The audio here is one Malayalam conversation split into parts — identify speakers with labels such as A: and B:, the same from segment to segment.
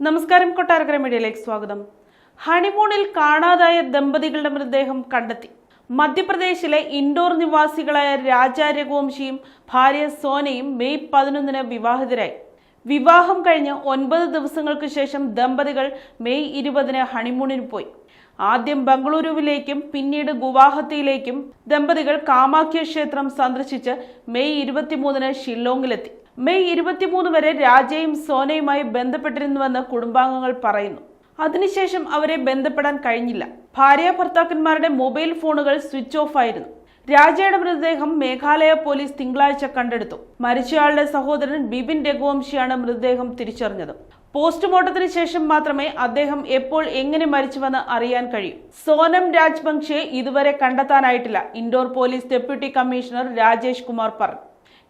A: നമസ്കാരം, കൊട്ടാരക്കര മീഡിയയിലേക്ക് സ്വാഗതം. ഹണിമൂണിൽ കാണാതായ ദമ്പതികളുടെ മൃതദേഹം കണ്ടെത്തി. മധ്യപ്രദേശിലെ ഇൻഡോർ നിവാസികളായ രാജ രഘുവംശിയും ഭാര്യ സോനയും മെയ് 11 വിവാഹിതരായി. വിവാഹം കഴിഞ്ഞ് 9 ദിവസങ്ങൾക്ക് ശേഷം ദമ്പതികൾ മെയ് 20 ഹണിമൂണിന് പോയി. ആദ്യം ബംഗളൂരുവിലേക്കും പിന്നീട് ഗുവാഹത്തിയിലേക്കും ദമ്പതികൾ കാമാഖ്യ ക്ഷേത്രം സന്ദർശിച്ച് മെയ് 23 ഷില്ലോങ്ങിലെത്തി. മെയ് 23 വരെ രാജയും സോനയുമായി ബന്ധപ്പെട്ടിരുന്നുവെന്ന് കുടുംബാംഗങ്ങൾ പറയുന്നു. അതിനുശേഷം അവരെ ബന്ധപ്പെടാൻ കഴിഞ്ഞില്ല. ഭാര്യ ഭർത്താക്കന്മാരുടെ മൊബൈൽ ഫോണുകൾ സ്വിച്ച് ഓഫ് ആയിരുന്നു. രാജയുടെ മൃതദേഹം മേഘാലയ പോലീസ് തിങ്കളാഴ്ച കണ്ടെടുത്തു. മരിച്ചയാളുടെ സഹോദരൻ ബിപിൻ രഘുവംശിയാണ് മൃതദേഹം തിരിച്ചറിഞ്ഞത്. പോസ്റ്റ്മോർട്ടത്തിന് ശേഷം മാത്രമേ അദ്ദേഹം എപ്പോൾ എങ്ങനെ മരിച്ചുവെന്ന് അറിയാൻ കഴിയൂ. സോനം രാജ്ബംഗ്ഷയെ ഇതുവരെ കണ്ടെത്താനായിട്ടില്ല. Indore police deputy commissioner Rajesh Kumar പറഞ്ഞു.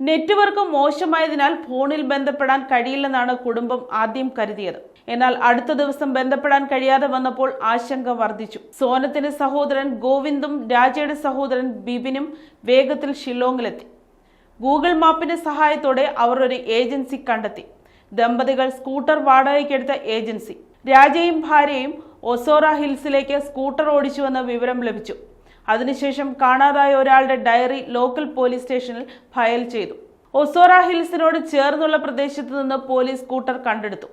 A: നെറ്റ്വർക്ക് മോശമായതിനാൽ ഫോണിൽ ബന്ധപ്പെടാൻ കഴിയില്ലെന്നാണ് കുടുംബം ആദ്യം കരുതിയത്. എന്നാൽ അടുത്ത ദിവസം ബന്ധപ്പെടാൻ കഴിയാതെ വന്നപ്പോൾ ആശങ്ക വർദ്ധിച്ചു. സോനത്തിന്റെ സഹോദരൻ ഗോവിന്ദും രാജയുടെ സഹോദരൻ ബിപിനും വേഗത്തിൽ ഷില്ലോങ്ങിലെത്തി. ഗൂഗിൾ മാപ്പിന്റെ സഹായത്തോടെ അവർ ഒരു ഏജൻസി കണ്ടെത്തി. ദമ്പതികൾ സ്കൂട്ടർ വാടകയ്ക്കെടുത്ത ഏജൻസി. രാജയും ഭാര്യയും ഒസോറ ഹിൽസിലേക്ക് സ്കൂട്ടർ ഓടിച്ചുവെന്ന വിവരം ലഭിച്ചു. അതിനുശേഷം കാണാതായ ഒരാളുടെ ഡയറി ലോക്കൽ പോലീസ് സ്റ്റേഷനിൽ ഫയൽ ചെയ്തു. ഒസോറ ഹിൽസിനോട് ചേർന്നുള്ള പ്രദേശത്ത് നിന്ന് പോലീസ് സ്കൂട്ടർ കണ്ടെടുത്തു.